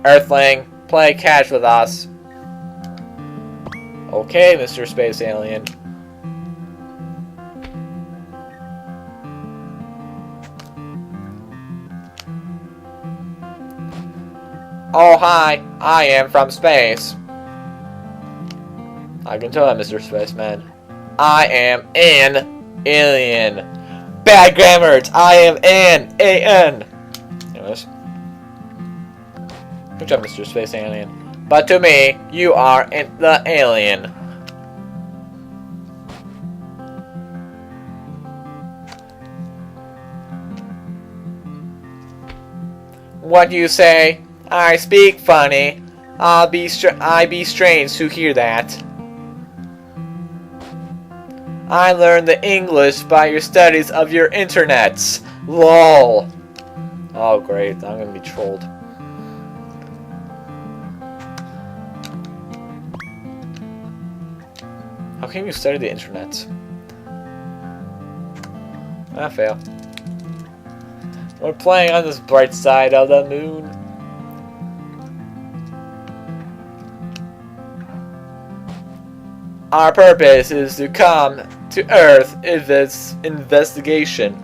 Earthling, play catch with us. Okay, Mr. Space Alien. Oh, hi. I am from space. I can tell that, Mr. Spaceman. I am an alien. Bad grammar. I am an A-N. Anyways. Good job, Mr. Space Alien. But to me, you are the alien. What do you say? I speak funny. I be strange to hear that. I learned the English by your studies of your internets. LOL. Oh great, I'm gonna be trolled. How can you study the internet? I fail. We're playing on this bright side of the moon. Our purpose is to come to Earth in this investigation.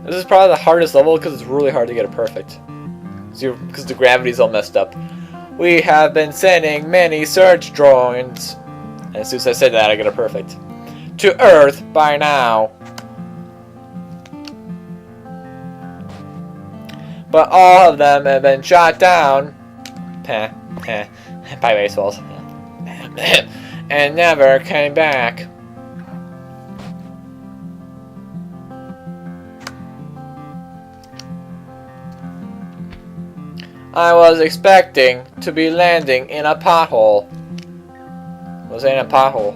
This is probably the hardest level because it's really hard to get it perfect. Because the gravity's all messed up. We have been sending many search drones. And as soon as I said that, I get it perfect. To Earth by now. But all of them have been shot down by baseballs. And never came back. I was expecting to be landing in a pothole. Was in a pothole.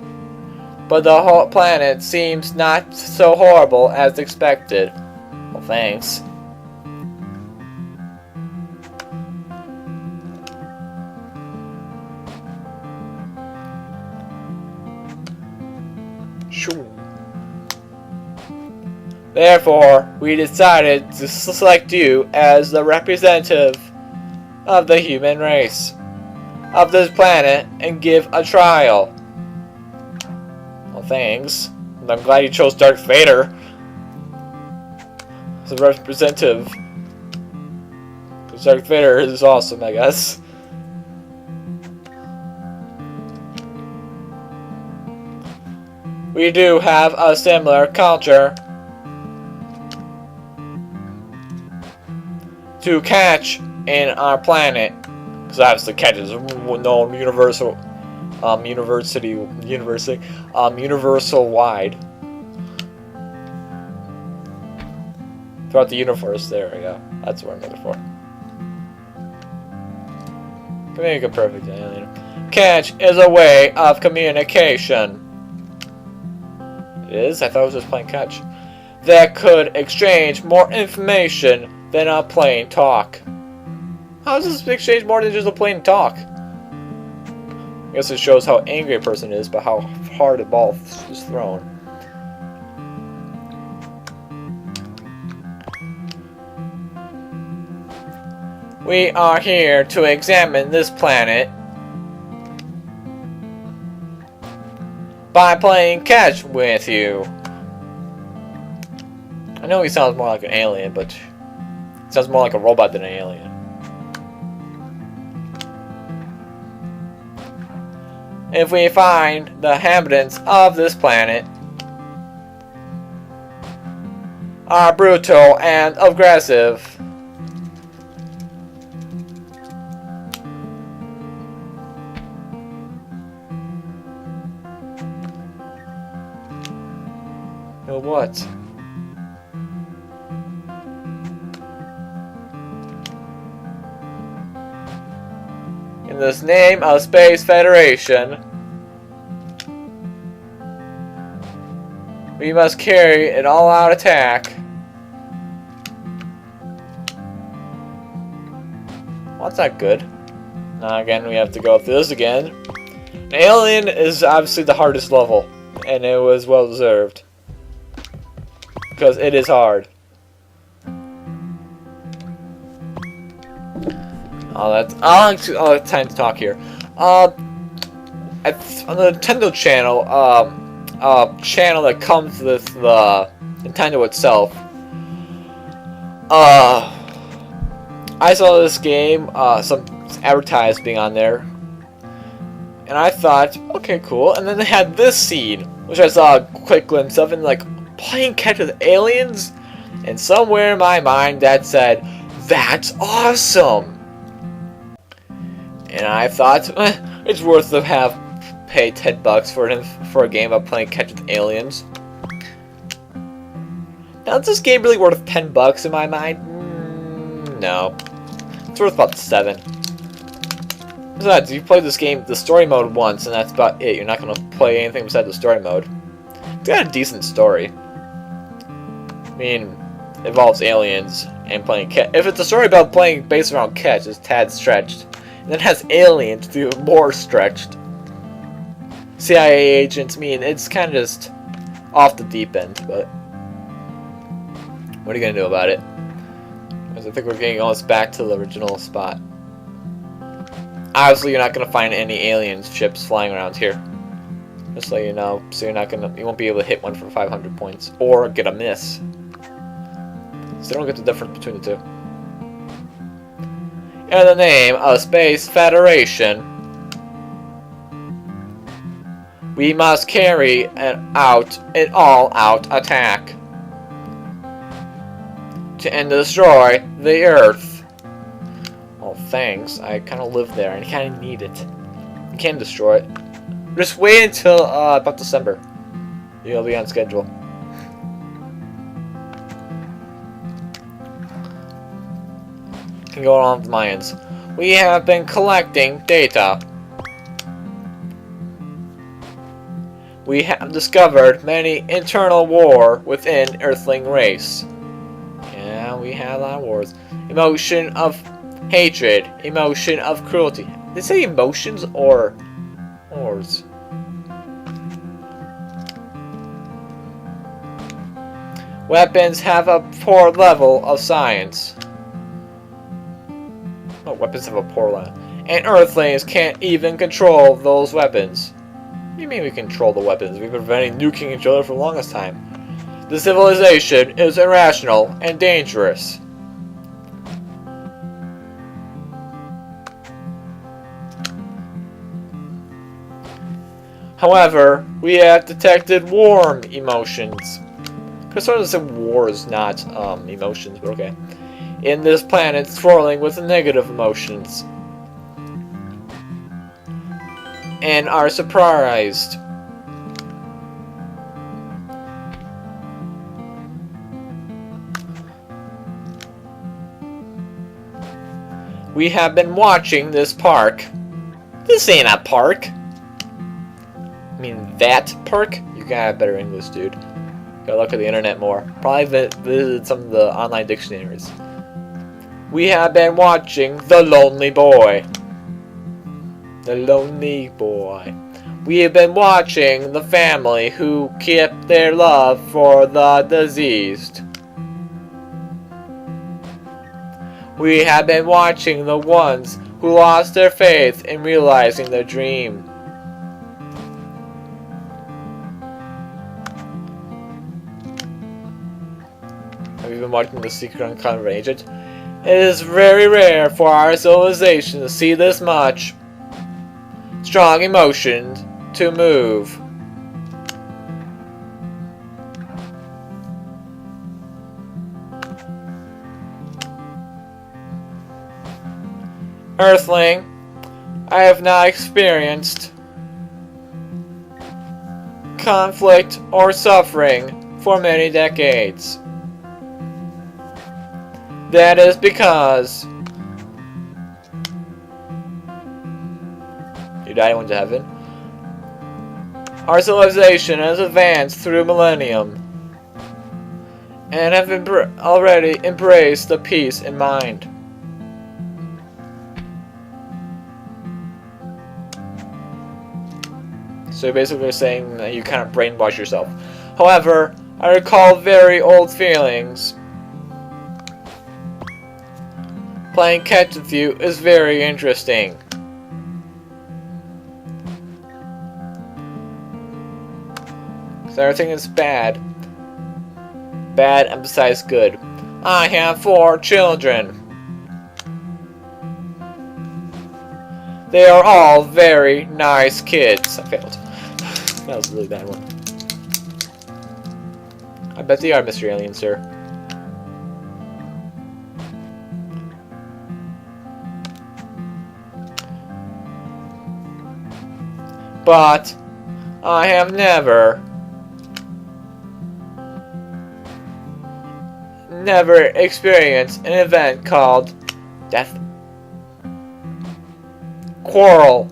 But the whole planet seems not so horrible as expected. Well, thanks. Sure. Therefore, we decided to select you as the representative of the human race of this planet and give a trial. Well, thanks. I'm glad you chose Darth Vader as a representative. Because Darth Vader is awesome, I guess. We do have a similar culture to catch in our planet, because obviously catch is known universal wide throughout the universe. There we go. That's what I'm looking for. Make a perfect alien. Catch is a way of communication. It is? I thought I was just playing catch. That could exchange more information than a plain talk. How does this exchange more than just a plain talk? I guess it shows how angry a person is, but how hard a ball is thrown. We are here to examine this planet by playing catch with you. I know he sounds more like an alien, but he sounds more like a robot than an alien. If we find the inhabitants of this planet are brutal and aggressive, what? In this name of Space Federation, we must carry an all-out attack. Well, that's not good. Now again, we have to go through this again. An alien is obviously the hardest level, and it was well deserved. Because it is hard. I'll have time to talk here. On the Nintendo channel, channel that comes with the Nintendo itself, I saw this game, some advertised being on there, and I thought, okay, cool. And then they had this scene, which I saw a quick glimpse of, and like playing catch with aliens, and somewhere in my mind that said, "That's awesome." And I thought, it's worth to pay $10 for a game about playing catch with aliens. Now, is this game really worth $10 in my mind? No. It's worth about 7. Besides, you played this game, the story mode once, and that's about it. You're not going to play anything besides the story mode. It's got a decent story. I mean, it involves aliens and playing catch. If it's a story about playing based around catch, it's tad stretched. And then it has aliens to do more stretched. CIA agents, I mean, it's kind of just off the deep end, but what are you going to do about it? Because I think we're getting almost back to the original spot. Obviously, you're not going to find any alien ships flying around here. Just so you know, so you won't be able to hit one for 500 points. Or get a miss. So you don't get the difference between the two. In the name of Space Federation, we must carry an all-out attack to end and destroy the Earth. Oh, thanks. I kind of live there and I kind of need it. You can destroy it. Just wait until about December. You'll be on schedule. Can go on with the Mayans. We have been collecting data. We have discovered many internal war within Earthling race. Yeah, we have a lot of wars. Emotion of hatred, emotion of cruelty. Did they say emotions or wars? Weapons have a poor level of science. Oh, weapons have a poor level. And Earthlings can't even control those weapons. What do you mean we control the weapons? We've been preventing nuking each other for the longest time. The civilization is irrational and dangerous. However, we have detected warm emotions. Because sort of said wars, not emotions, but okay. In this planet swirling with negative emotions. And are surprised. We have been watching this park. This ain't a park. I mean, that park? You got better English, dude. Gotta look at the internet more. Probably visited some of the online dictionaries. We have been watching The Lonely Boy. The Lonely Boy. We have been watching the family who kept their love for the diseased. We have been watching the ones who lost their faith in realizing their dream. Have you been watching The Secret Undercover Agent? It is very rare for our civilization to see this much strong emotion to move. Earthling, I have not experienced conflict or suffering for many decades. That is because you died and went to heaven. Our civilization has advanced through millennium and have already embraced the peace in mind. So you're basically saying that you kind of brainwash yourself. However, I recall very old feelings. Playing catch with you is very interesting. So everything is bad. Bad emphasize good. I have 4 children. They are all very nice kids. I failed. That was a really bad one. I bet they are, Mr. Alien, sir. But I have never experienced an event called death. Quarrel.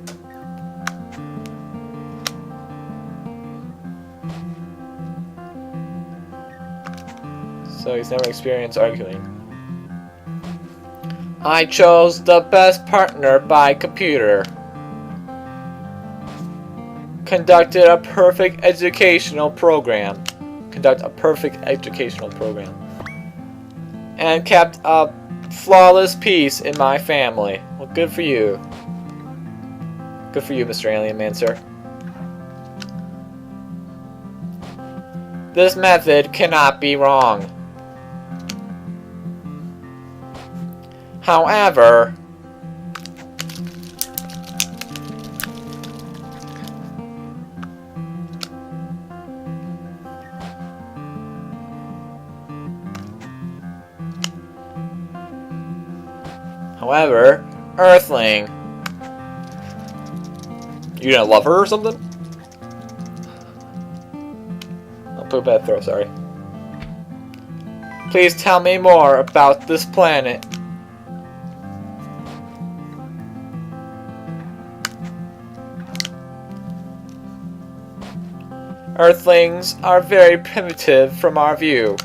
So he's never experienced arguing. I chose the best partner by computer. Conducted a perfect educational program. Conduct a perfect educational program. And kept a flawless peace in my family. Well, good for you. Good for you, Mr. Alien Man, sir. This method cannot be wrong. However, Earthling. You gonna love her or something? I'll put a bad throw, sorry. Please tell me more about this planet. Earthlings are very primitive from our view.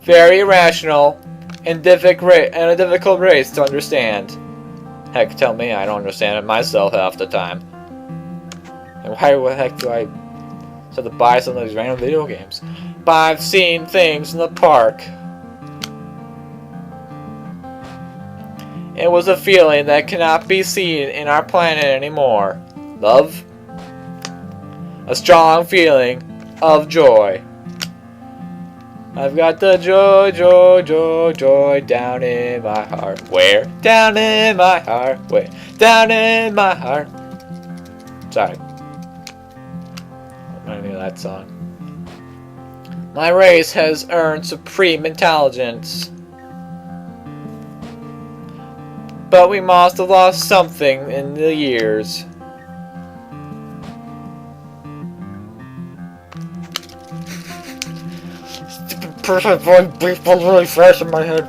Very irrational and a difficult race to understand. Heck, tell me, I don't understand it myself half the time. And why the heck do I have to buy some of these random video games? But I've seen things in the park. It was a feeling that cannot be seen in our planet anymore. Love? A strong feeling of joy. I've got the joy, joy, joy, joy down in my heart. Where? Down in my heart. Where? Down in my heart. Sorry. I knew that song. My race has earned supreme intelligence. But we must have lost something in the years. Perfect voice beats really fast in my head.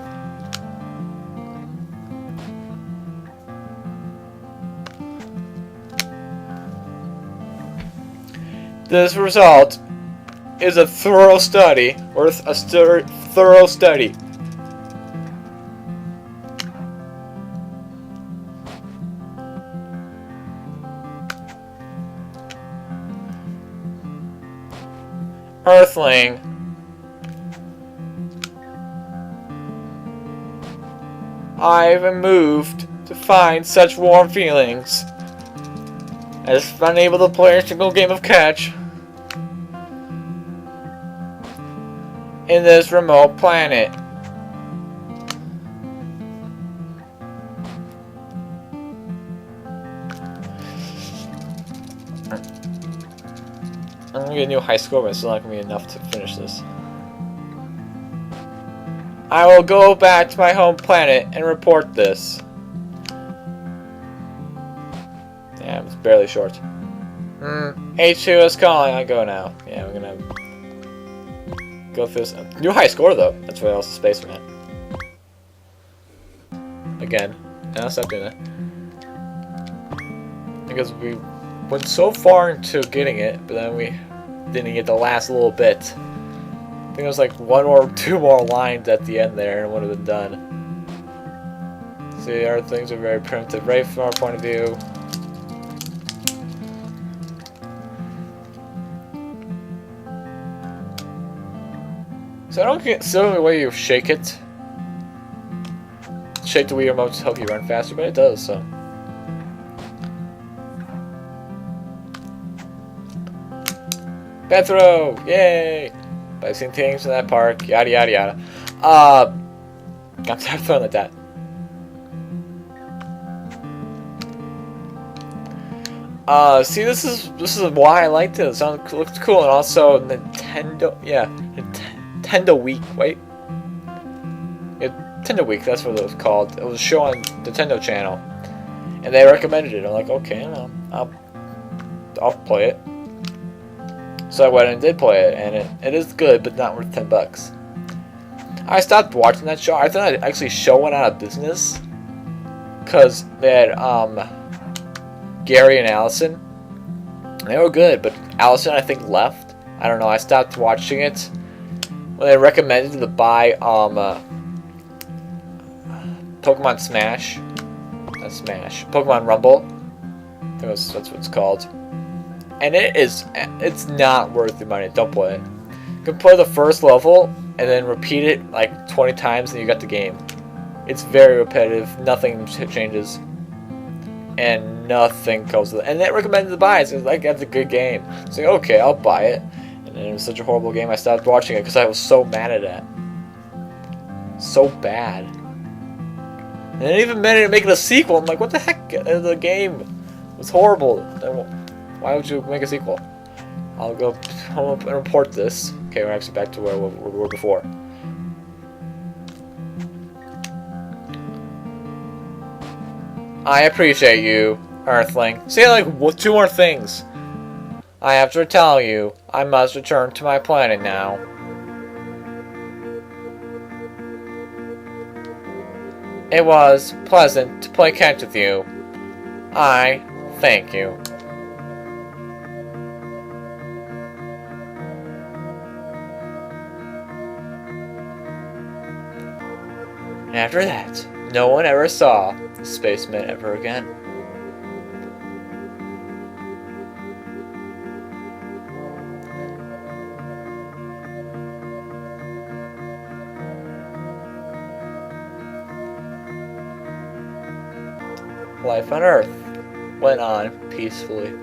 This result is a thorough study, worth a thorough study. Earthling. I've been moved to find such warm feelings as unable to play a single game of catch in this remote planet. I'm gonna get a new high score, but it's not gonna be enough to finish this. I will go back to my home planet and report this. Damn, it's barely short. H2 is calling. I go now. Yeah, we're gonna go through this. New high score though. That's what else is Spaceman. Again. No, stop doing that. Because we went so far into getting it, but then we didn't get the last little bit. I think it was like 1 or 2 more lines at the end there and it would have been done. See, our things are very primitive, right from our point of view. So I don't get the way you shake it. Shake the Wii remote to help you run faster, but it does, so. Bad throw! Yay! But I've seen things in that park, yada yada yada. I'm tired of throwing like that. See, this is why I liked it. It looks cool, and also Nintendo, yeah, Nintendo Week. Wait, yeah, Nintendo Week. That's what it was called. It was a show on Nintendo Channel, and they recommended it. I'm like, okay, I'll play it. So I went and did play it, and it is good, but not worth $10. I stopped watching that show. I thought actually show went out of business because they had Gary and Allison. They were good, but Allison I think left. I don't know. I stopped watching it when they recommended to buy Pokemon Smash. Not Smash. Pokemon Rumble. I think that's what it's called. And it's not worth your money. Don't play it. You can play the first level and then repeat it like 20 times and you got the game. It's very repetitive. Nothing changes. And nothing goes with it. And they recommended to buy it. So it's like, that's a good game. So okay, I'll buy it. And then it was such a horrible game, I stopped watching it because I was so mad at it. So bad. And they didn't even manage to make it a sequel. I'm like, what the heck? The game was horrible. Why would you make a sequel? I'll go home and report this. Okay, we're actually back to where we were before. I appreciate you, Earthling. Say like 2 more things. I have to tell you, I must return to my planet now. It was pleasant to play catch with you. I thank you. And after that, no one ever saw the Spaceman ever again. Life on Earth went on peacefully,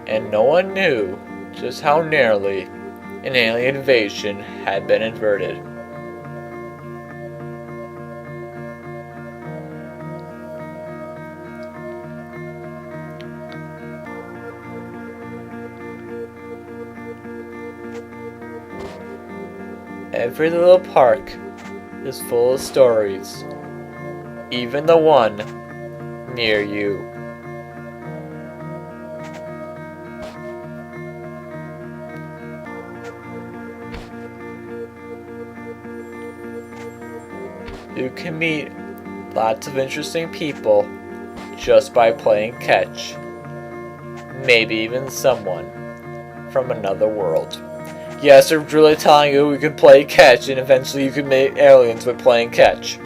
and no one knew just how nearly an alien invasion had been averted. Every little park is full of stories, even the one near you. You can meet lots of interesting people just by playing catch. Maybe even someone from another world. Yes, they're really telling you we can play catch and eventually you can make aliens with playing catch.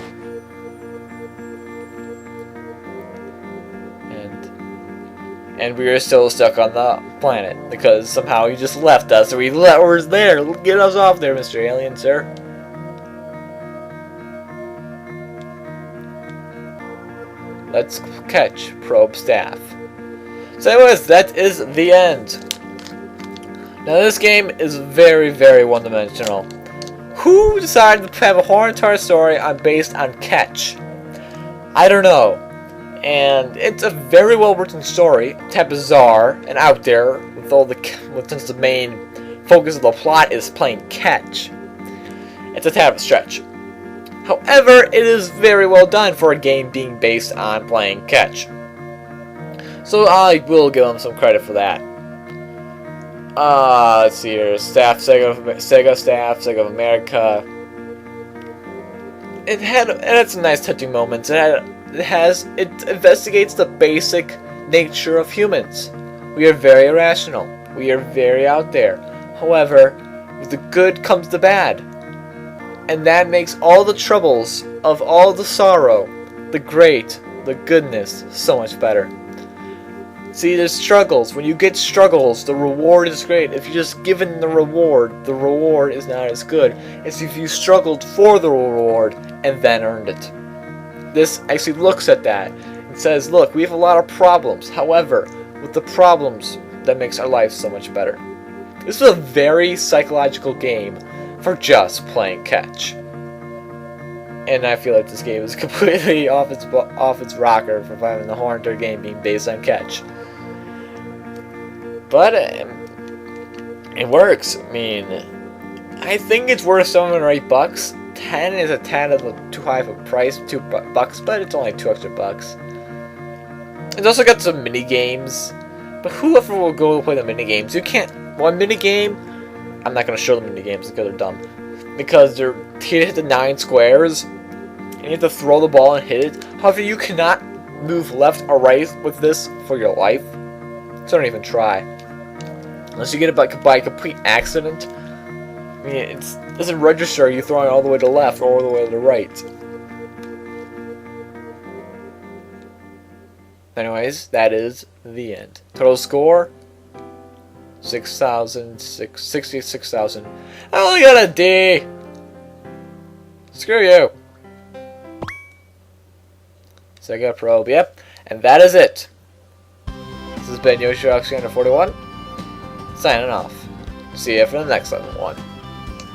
And we are still stuck on the planet because somehow you just left us. We're there. Get us off there, Mr. Alien, sir. Let's catch probe staff. So anyways, that is the end. Now this game is very, very one-dimensional. Who decided to have a whole entire story based on catch? I don't know. And it's a very well-written story. It's bizarre and out there since the main focus of the plot is playing catch. It's a tad of a stretch. However, it is very well done for a game being based on playing catch. So I will give them some credit for that. Let's see here. Sega staff, Sega of America. It had some nice touching moments. It investigates the basic nature of humans. We are very irrational. We are very out there. However, with the good comes the bad. And that makes all the troubles of all the sorrow, the great, the goodness, so much better. See, there's struggles. When you get struggles, the reward is great. If you're just given the reward is not as good as if you struggled for the reward and then earned it. This actually looks at that and says, look, we have a lot of problems. However, with the problems, that makes our life so much better. This is a very psychological game for just playing catch. And I feel like this game is completely off its rocker for having the whole entire game being based on catch. But it works. I mean, I think it's worth $7 or $8. 10 is a tad of a too high of a price, $2, but it's only $2 extra. It's also got some mini games, but whoever will go play the mini games? You can't. One mini game, I'm not gonna show the mini games because they're dumb. Because you hit the 9 squares, and you have to throw the ball and hit it. However, you cannot move left or right with this for your life. So don't even try. Unless you get it by complete accident. I mean, it doesn't register you throwing all the way to the left or all the way to the right. Anyways, that is the end. Total score, 66,000. I only got a D. Screw you. Sega Probe, yep. And that is it. This has been Yoshi41, signing off. See you for the next one.